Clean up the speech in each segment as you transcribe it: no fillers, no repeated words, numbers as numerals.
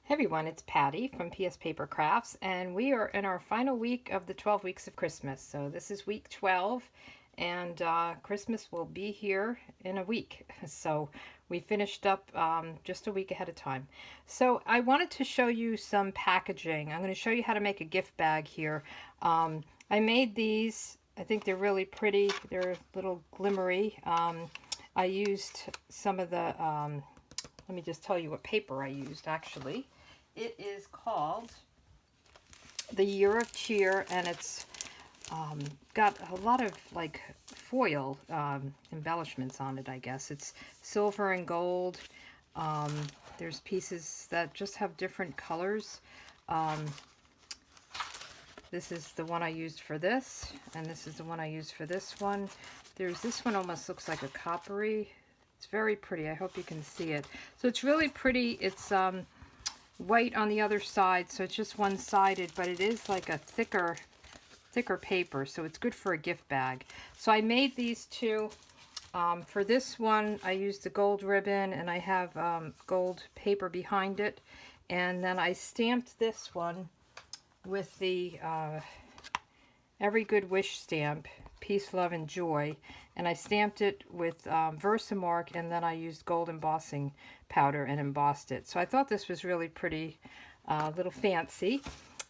Hey everyone, it's Patty from PS Paper Crafts, and we are in our final week of the 12 weeks of Christmas. So this is week 12, and Christmas will be here in a week. So we finished up just a week ahead of time. So I wanted to show you some packaging. I'm going to show you how to make a gift bag here. I made these. I think they're really pretty. They're a little glimmery. I used some of the, let me just tell you what paper I used actually. It is called The Year of Cheer, and it's got a lot of like foil embellishments on it, I guess. It's silver and gold. Um, there's pieces that just have different colors. Um, this is the one I used for this, and this is the one I used for this one. There's this one almost looks like a coppery. It's very pretty. I hope you can see it. So it's really pretty. It's white on the other side, so it's just one-sided, but it is like a thicker paper, so it's good for a gift bag. So I made these two. For this one, I used the gold ribbon, and I have gold paper behind it, and then I stamped this one with the Every Good Wish stamp, Peace, Love, and Joy, and I stamped it with Versamark, and then I used gold embossing powder and embossed it. So I thought this was really pretty, little fancy.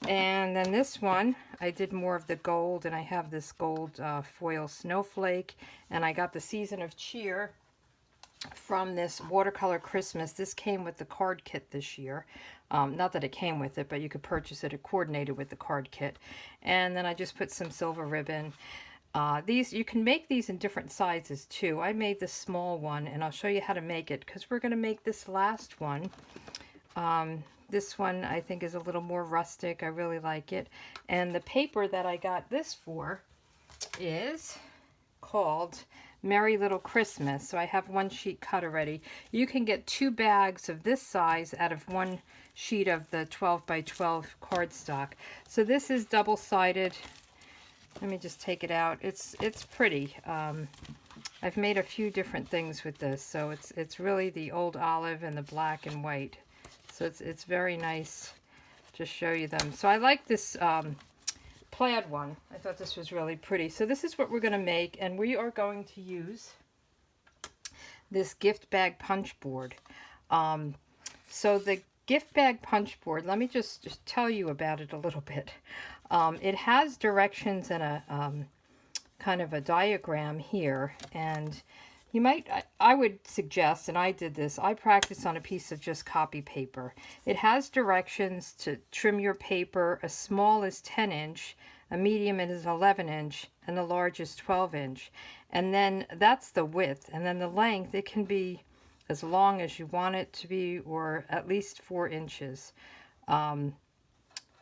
And then this one, I did more of the gold, and I have this gold foil snowflake, and I got the Season of Cheer from this watercolor Christmas. This came with the card kit this year. Not that it came with it, but you could purchase it. It coordinated with the card kit. And then I just put some silver ribbon. These, you can make these in different sizes too. I made the small one, and I'll show you how to make it because we're going to make this last one. This one I think is a little more rustic. I really like it. And the paper that I got this for is called Merry Little Christmas. So I have one sheet cut already. You can get 2 bags of this size out of one sheet of the 12 by 12 cardstock. So this is double-sided. Let me just take it out. It's pretty. I've made a few different things with this, so it's really the old olive and the black and white. So it's very nice to show you them. So I like this plaid one. I thought this was really pretty. So this is what we're going to make, and we are going to use this gift bag punch board. So the gift bag punch board, let me just tell you about it a little bit. It has directions and a kind of a diagram here, and you might, I would suggest, and I did this, I practiced on a piece of just copy paper. It has directions to trim your paper. A small is 10 inch, a medium is 11 inch, and the large is 12 inch. And then that's the width, and then the length, it can be as long as you want it to be, or at least 4 inches.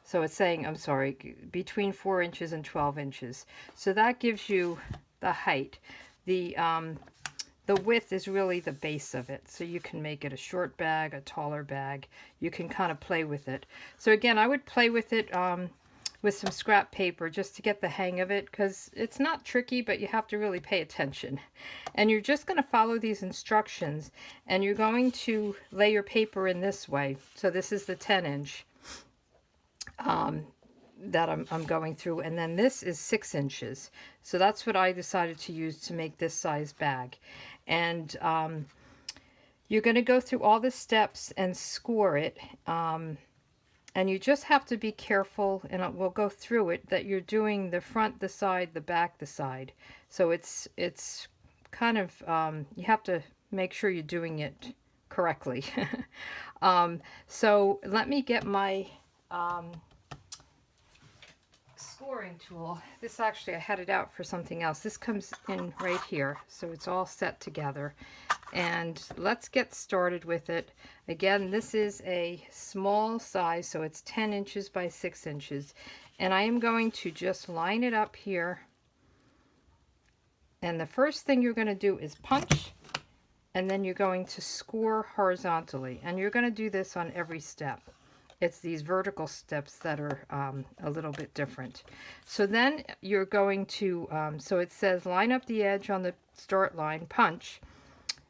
So it's saying, I'm sorry, between 4 inches and 12 inches. So that gives you the height. The width is really the base of it. So you can make it a short bag, a taller bag. You can kind of play with it. So again, I would play with it with some scrap paper just to get the hang of it, because it's not tricky, but you have to really pay attention. And you're just going to follow these instructions, and you're going to lay your paper in this way. So this is the 10 inch. That I'm going through, and then this is 6 inches. So that's what I decided to use to make this size bag. And you're going to go through all the steps and score it, and you just have to be careful, and we'll go through it, that you're doing the front, the side, the back, the side. So it's kind of you have to make sure you're doing it correctly. So let me get my scoring tool. This actually, I had it out for something else. This comes in right here, so it's all set together. And let's get started with it. Again, this is a small size, so it's 10 inches by 6 inches. And I am going to just line it up here. And the first thing you're going to do is punch, and then you're going to score horizontally. And you're going to do this on every step. It's these vertical steps that are a little bit different. So then you're going to, so it says line up the edge on the start line, punch,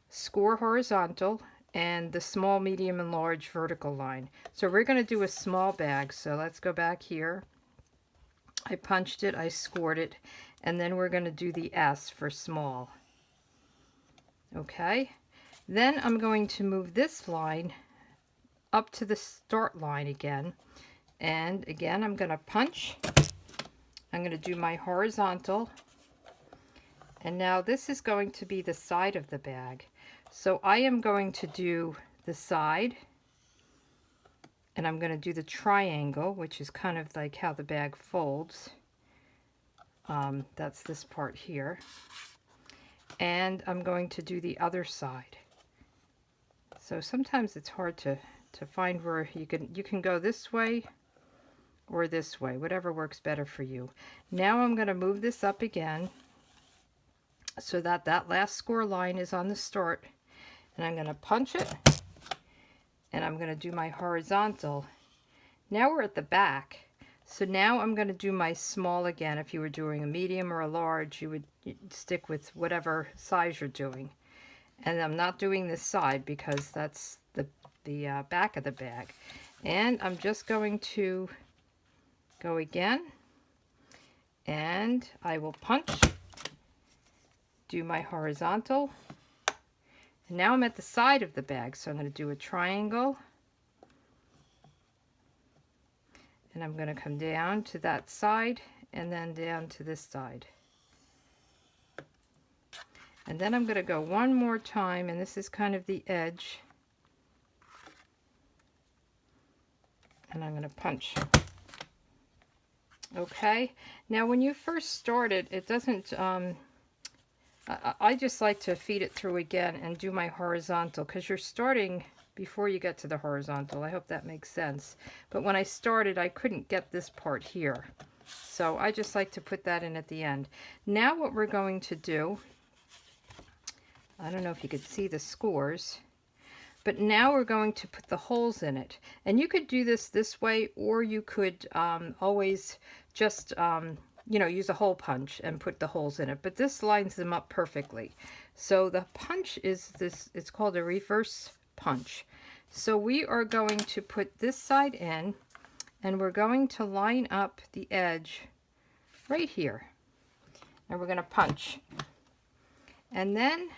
score horizontal, and the small, medium, and large vertical line. So we're going to do a small bag. So let's go back here. I punched it, I scored it, and then we're going to do the S for small. Okay, then I'm going to move this line up to the start line again, and again I'm going to punch. I'm going to do my horizontal, and now this is going to be the side of the bag. So I am going to do the side, and I'm going to do the triangle, which is kind of like how the bag folds. That's this part here. And I'm going to do the other side. So sometimes it's hard to find where you can go this way or this way, whatever works better for you. Now I'm going to move this up again so that that last score line is on the start, and I'm going to punch it, and I'm going to do my horizontal. Now we're at the back, so now I'm going to do my small again. If you were doing a medium or a large, you'd stick with whatever size you're doing. And I'm not doing this side because that's the back of the bag. And I'm just going to go again, and I will punch, do my horizontal, and now I'm at the side of the bag, so I'm going to do a triangle, and I'm going to come down to that side and then down to this side. And then I'm going to go one more time, and this is kind of the edge, and I'm going to punch. Okay, now when you first started, it doesn't, I just like to feed it through again and do my horizontal, because you're starting before you get to the horizontal. I hope that makes sense. But when I started, I couldn't get this part here. So I just like to put that in at the end. Now what we're going to do, I don't know if you could see the scores, but now we're going to put the holes in it. And you could do this way, or you could always just you know, use a hole punch and put the holes in it, but this lines them up perfectly. So the punch is this, it's called a reverse punch. So we are going to put this side in, and we're going to line up the edge right here, and we're going to punch. And then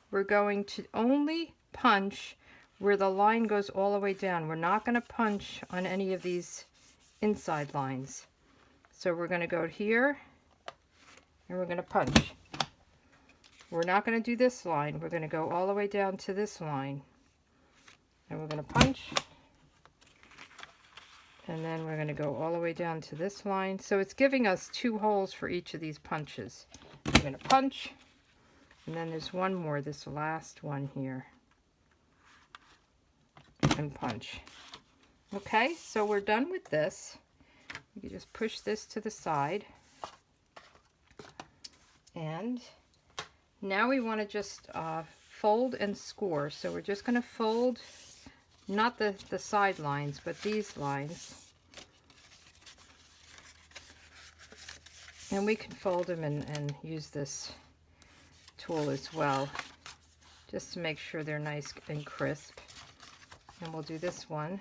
we're going to only punch where the line goes all the way down. We're not going to punch on any of these inside lines. So we're going to go here, and we're going to punch. We're not going to do this line. We're going to go all the way down to this line, and we're going to punch, and then we're going to go all the way down to this line. So it's giving us 2 holes for each of these punches. I'm going to punch, and then there's one more, this last one here, and punch. Okay, so we're done with this. You can just push this to the side, and now we want to just fold and score. So we're just going to fold, not the side lines, but these lines, and we can fold them and use this tool as well, just to make sure they're nice and crisp. And we'll do this one.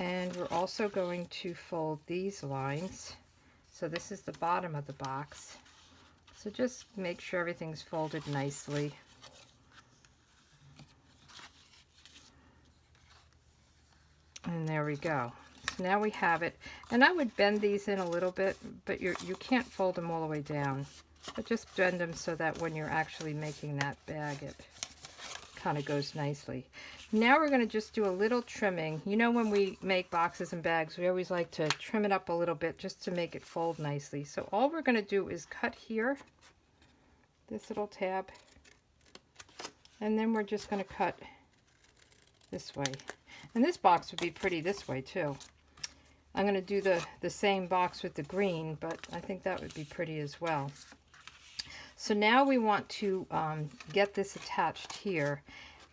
And we're also going to fold these lines. So this is the bottom of the box. So just make sure everything's folded nicely. And there we go. So now we have it. And I would bend these in a little bit, but you can't fold them all the way down. But just bend them so that when you're actually making that bag, it kind of goes nicely. Now we're going to just do a little trimming. You know, when we make boxes and bags, we always like to trim it up a little bit just to make it fold nicely. So all we're going to do is cut here, this little tab, and then we're just going to cut this way. And this box would be pretty this way too. I'm going to do the same box with the green, but I think that would be pretty as well. So now we want to get this attached here.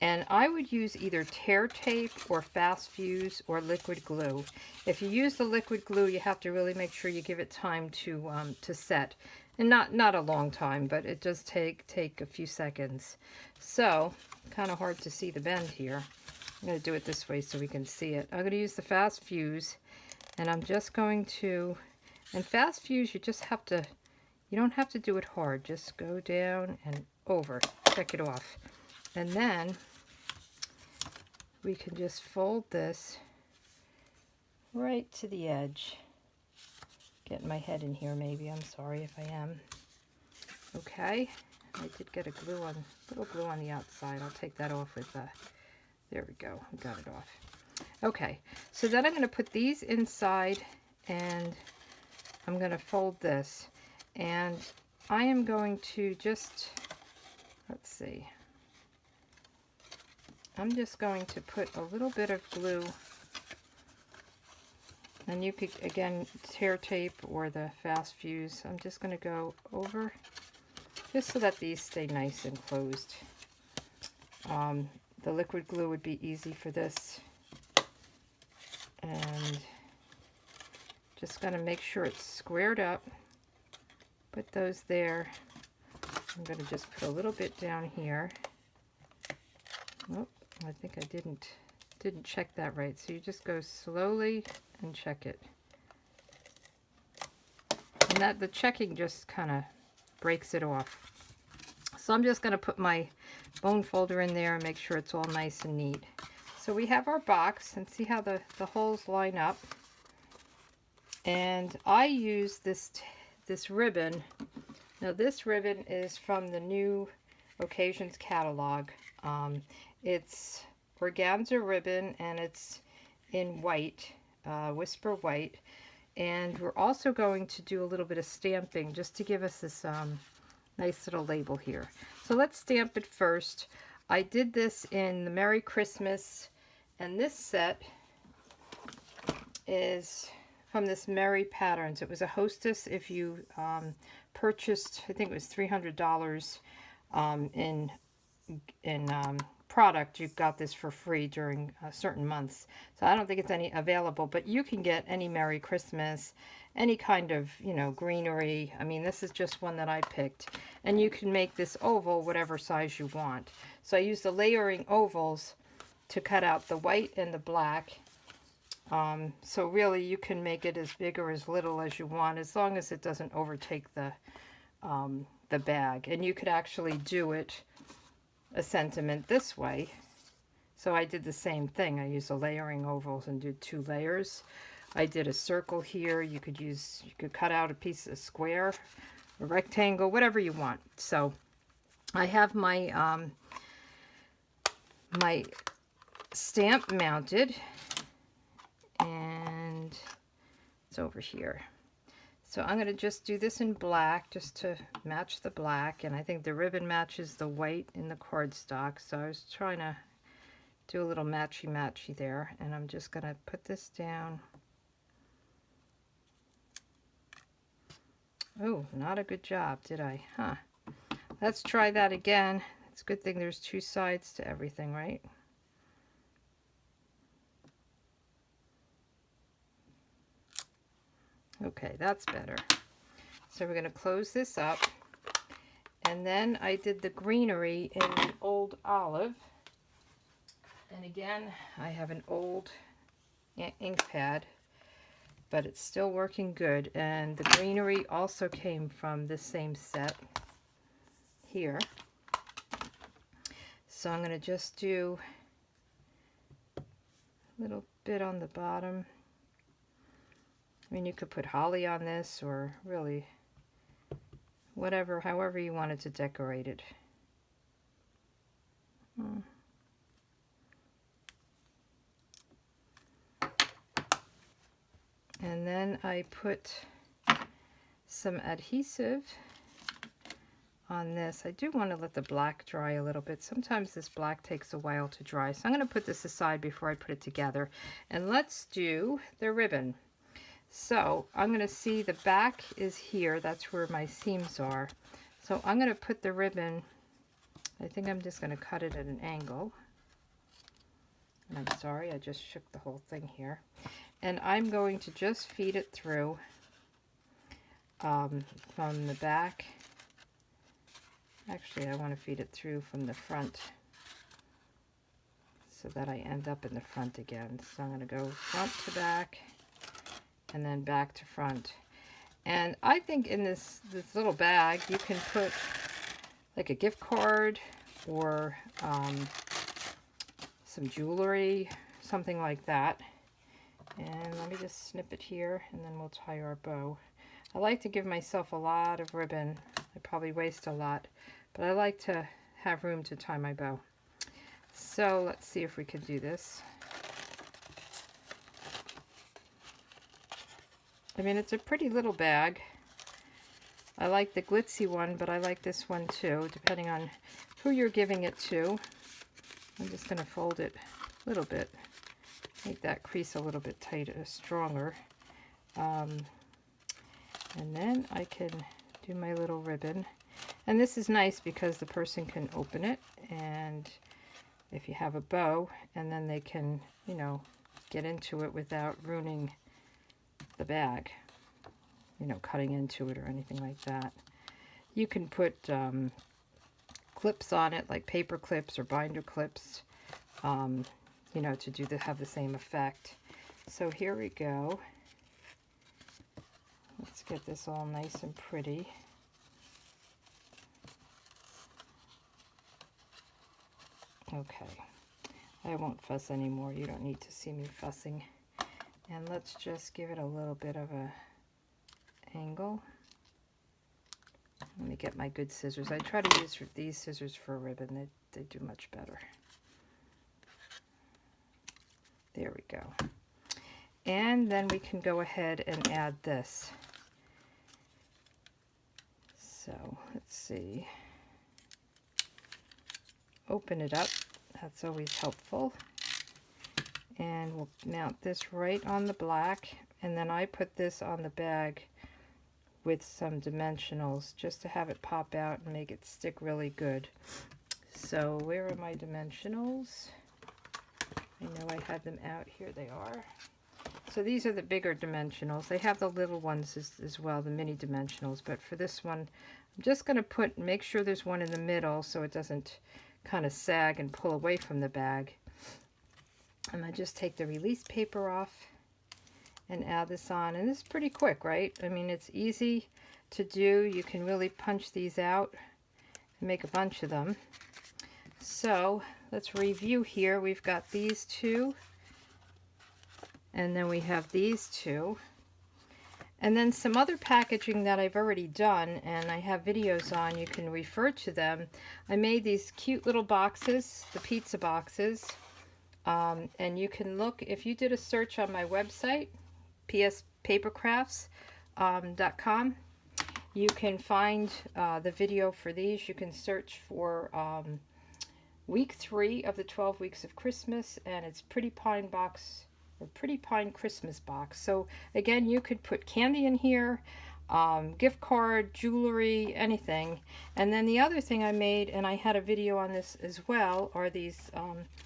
And I would use either tear tape or fast fuse or liquid glue. If you use the liquid glue, you have to really make sure you give it time to set. And not a long time, but it does take a few seconds. So, kind of hard to see the bend here. I'm going to do it this way so we can see it. I'm going to use the fast fuse, and I'm just going to, and fast fuse, you don't have to do it hard. Just go down and over, check it off. And then we can just fold this right to the edge. Getting my head in here maybe, I'm sorry if I am. Okay, I did get a little glue on the outside. I'll take that off with there we go, we got it off. Okay, so then I'm going to put these inside and I'm going to fold this. And I am going to just, let's see, I'm just going to put a little bit of glue, and you could, again, tear tape or the fast fuse. I'm just going to go over, just so that these stay nice and closed. The liquid glue would be easy for this. And just going to make sure it's squared up. Put those there. I'm going to just put a little bit down here. Oh, I think I didn't check that right. So you just go slowly and check it. And that the checking just kind of breaks it off. So I'm just going to put my bone folder in there and make sure it's all nice and neat. So we have our box, and see how the holes line up. And I use this ribbon. Now this ribbon is from the new Occasions catalog. It's organza ribbon, and it's in white, whisper white. And we're also going to do a little bit of stamping just to give us this nice little label here. So let's stamp it first. I did this in the Merry Christmas, and this set is from this Merry Patterns. It was a Hostess. If you purchased, I think it was $300 in product, you got this for free during certain months. So I don't think it's any available, but you can get any Merry Christmas, any kind of, greenery. I mean, this is just one that I picked. And you can make this oval whatever size you want. So I use the layering ovals to cut out the white and the black. So really you can make it as big or as little as you want, as long as it doesn't overtake the bag. And you could actually do it a sentiment this way. So I did the same thing. I used the layering ovals and did 2 layers. I did a circle here. You could cut out a piece of square, a rectangle, whatever you want. So I have my my stamp mounted, and it's over here. So I'm going to just do this in black just to match the black, and I think the ribbon matches the white in the cardstock, so I was trying to do a little matchy-matchy there, and I'm just going to put this down. Oh, not a good job, did I? Huh. Let's try that again. It's a good thing there's 2 sides to everything, right? Okay, that's better. So we're going to close this up. And then I did the greenery in the old olive. And again, I have an old ink pad, but it's still working good. And the greenery also came from this same set here. So I'm going to just do a little bit on the bottom. I mean, you could put holly on this, or really whatever, however you wanted to decorate it. And then I put some adhesive on this. I do want to let the black dry a little bit. Sometimes this black takes a while to dry. So I'm going to put this aside before I put it together. And let's do the ribbon. So I'm going to see the back is here. That's where my seams are. So I'm going to put the ribbon, I think I'm just going to cut it at an angle. I'm sorry, I just shook the whole thing here. And I'm going to just feed it through from the back. Actually, I want to feed it through from the front so that I end up in the front again. So I'm going to go front to back and then back to front. And I think in this little bag, you can put like a gift card or some jewelry, something like that. And let me just snip it here, and then we'll tie our bow. I like to give myself a lot of ribbon. I probably waste a lot, but I like to have room to tie my bow. So let's see if we can do this. I mean, it's a pretty little bag. I like the glitzy one, but I like this one too, depending on who you're giving it to. I'm just going to fold it a little bit, make that crease a little bit tighter, stronger. And then I can do my little ribbon. And this is nice because the person can open it, and if you have a bow, and then they can, you know, get into it without ruining the bag, you know, cutting into it or anything like that. You can put clips on it, like paper clips or binder clips, you know, to have the same effect. So here we go. Let's get this all nice and pretty. Okay, I won't fuss anymore. You don't need to see me fussing. And let's just give it a little bit of a angle. Let me get my good scissors. I try to use these scissors for a ribbon. They do much better. There we go. And then we can go ahead and add this. So let's see. Open it up. That's always helpful. And we'll mount this right on the black. And then I put this on the bag with some dimensionals just to have it pop out and make it stick really good. So where are my dimensionals? I know I had them out. Here they are. So these are the bigger dimensionals. They have the little ones as well, the mini dimensionals. But for this one, I'm just going to make sure there's one in the middle so it doesn't kind of sag and pull away from the bag. And I just take the release paper off and add this on. And this is pretty quick, right? I mean, it's easy to do. You can really punch these out and make a bunch of them. So let's review here. We've got these two, and then we have these two, and then some other packaging that I've already done, and I have videos on. You can refer to them. I made these cute little boxes, the pizza boxes, and you can look, if you did a search on my website, pspapercrafts.com, you can find the video for these. You can search for week 3 of the 12 weeks of Christmas, and it's Pretty Pine box, or Pretty Pine Christmas box. So again, you could put candy in here, gift card, jewelry, anything. And then the other thing I made, and I had a video on this as well, are these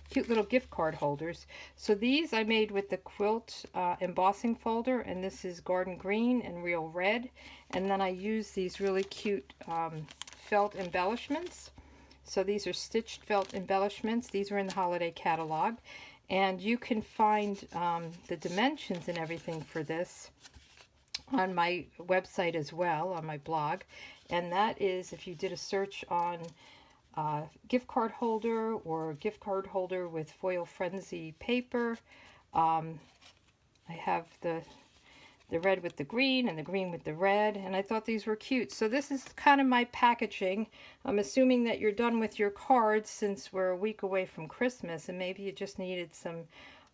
cute little gift card holders. So these I made with the quilt embossing folder, and this is garden green and real red. And then I used these really cute felt embellishments. So these are stitched felt embellishments. These are in the holiday catalog. And you can find the dimensions and everything for this on my website as well, on my blog. And that is, if you did a search on gift card holder or gift card holder with foil frenzy paper, I have the red with the green and the green with the red, and I thought these were cute. So this is kind of my packaging. I'm assuming that you're done with your cards since we're a week away from Christmas, and maybe you just needed some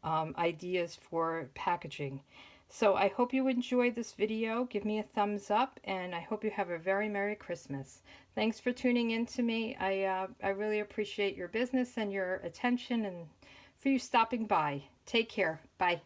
ideas for packaging. So I hope you enjoyed this video. Give me a thumbs up, and I hope you have a very Merry Christmas. Thanks for tuning in to me. I really appreciate your business and your attention, and for you stopping by. Take care. Bye.